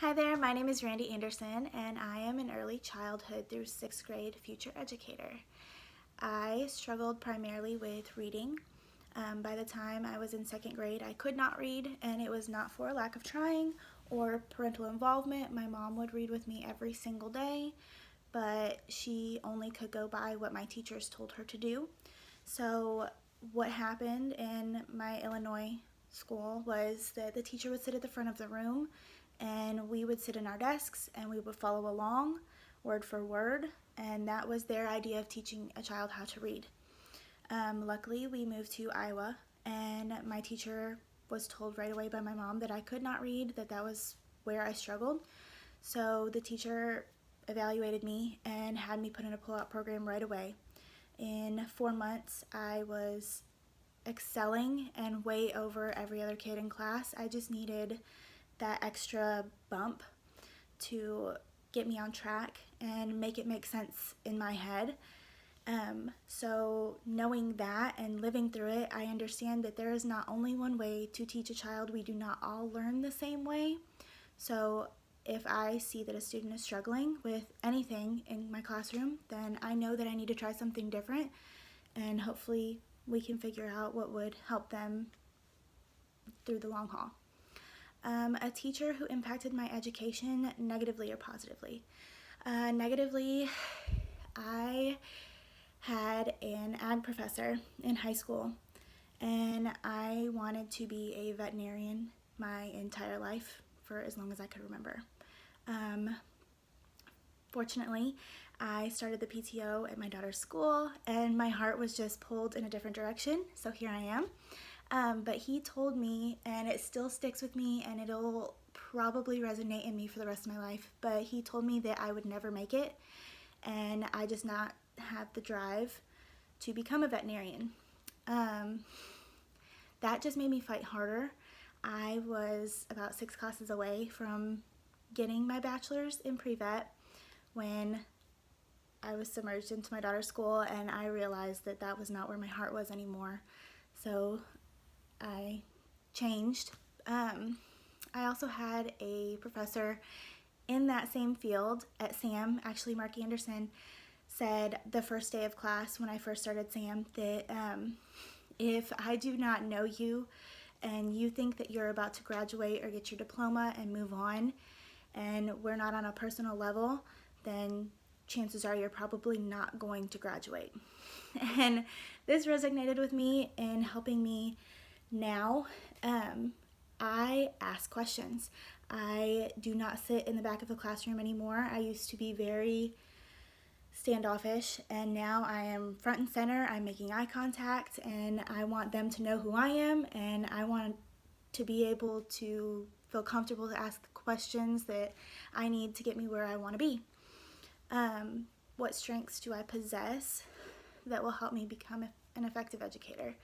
Hi there, my name is Randi Anderson, and I am an early childhood through 6th grade future educator. I struggled primarily with reading. By the time I was in 2nd grade, I could not read, and it was not for a lack of trying or parental involvement. My mom would read with me every single day, but she only could go by what my teachers told her to do. So, what happened in my Illinois school was that the teacher would sit at the front of the room and we would sit in our desks and we would follow along word for word, and that was their idea of teaching a child how to read. Luckily, we moved to Iowa, and my teacher was told right away by my mom that I could not read, that was where I struggled. So the teacher evaluated me and had me put in a pull-out program right away. In 4 months, I was excelling and way over every other kid in class. I just needed that extra bump to get me on track and make it make sense in my head. So knowing that and living through it, I understand that there is not only one way to teach a child. We do not all learn the same way. So if I see that a student is struggling with anything in my classroom, then I know that I need to try something different, and hopefully we can figure out what would help them through the long haul. A teacher who impacted my education negatively or positively. Negatively, I had an ag professor in high school, and I wanted to be a veterinarian my entire life for as long as I could remember. Fortunately, I started the PTO at my daughter's school, and my heart was just pulled in a different direction, so here I am. But he told me, and it still sticks with me, and it'll probably resonate in me for the rest of my life, but he told me that I would never make it, and I just not have the drive to become a veterinarian. That just made me fight harder. I was about 6 classes away from getting my bachelor's in pre-vet when I was submerged into my daughter's school, and I realized that that was not where my heart was anymore. So I changed. I also had a professor in that same field at SAM, actually Mark Anderson, said the first day of class when I first started SAM that if I do not know you and you think that you're about to graduate or get your diploma and move on, and we're not on a personal level, then chances are you're probably not going to graduate. And this resonated with me in helping me now. I ask questions. I do not sit in the back of the classroom anymore. I used to be very standoffish, and now I am front and center. I'm making eye contact, and I want them to know who I am, and I want to be able to feel comfortable to ask the questions that I need to get me where I want to be. What strengths do I possess that will help me become an effective educator?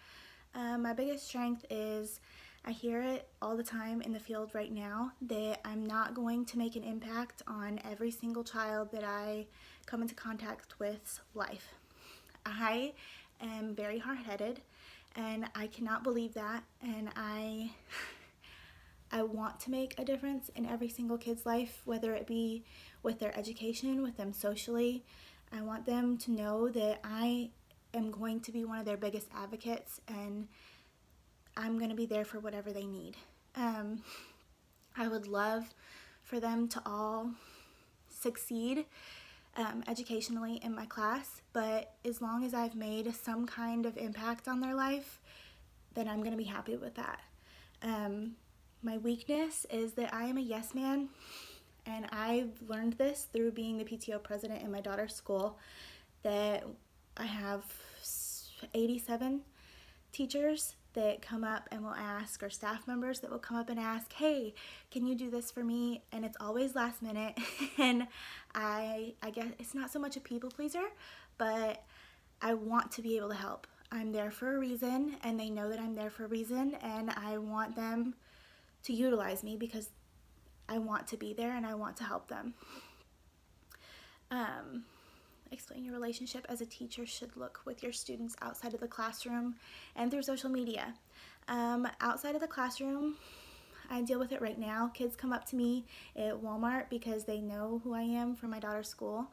My biggest strength is I hear it all the time in the field right now that I'm not going to make an impact on every single child that I come into contact with's life. I am very hard-headed, and I cannot believe that, and I want to make a difference in every single kid's life, whether it be with their education, with them socially. I want them to know that I am going to be one of their biggest advocates, and I'm going to be there for whatever they need. I would love for them to all succeed educationally in my class, but as long as I've made some kind of impact on their life, then I'm going to be happy with that. My weakness is that I am a yes man, and I've learned this through being the PTO president in my daughter's school, that I have 87 teachers that come up and will ask, or staff members that will come up and ask, hey, can you do this for me? And it's always last minute, and I guess it's not so much a people pleaser, but I want to be able to help. I'm there for a reason, and they know that I'm there for a reason, and I want them to utilize me because I want to be there and I want to help them. Explain your relationship as a teacher should look with your students outside of the classroom and through social media. Outside of the classroom, I deal with it right now. Kids come up to me at Walmart because they know who I am from my daughter's school,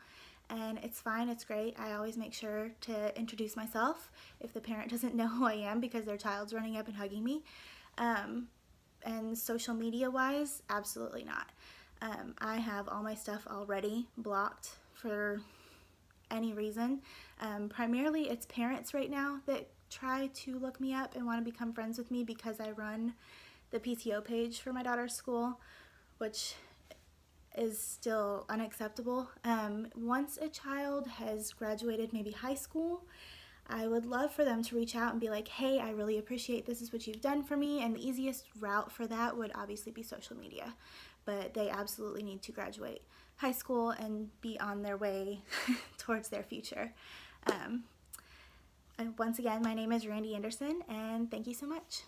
and it's fine, it's great. I always make sure to introduce myself if the parent doesn't know who I am because their child's running up and hugging me. And social media wise, absolutely not. I have all my stuff already blocked for any reason. Primarily it's parents right now that try to look me up and want to become friends with me because I run the PTO page for my daughter's school, which is still unacceptable. Once a child has graduated maybe high school, I would love for them to reach out and be like, hey, I really appreciate this is what you've done for me, and the easiest route for that would obviously be social media. But they absolutely need to graduate high school and be on their way towards their future. And once again, my name is Randi Anderson, and thank you so much.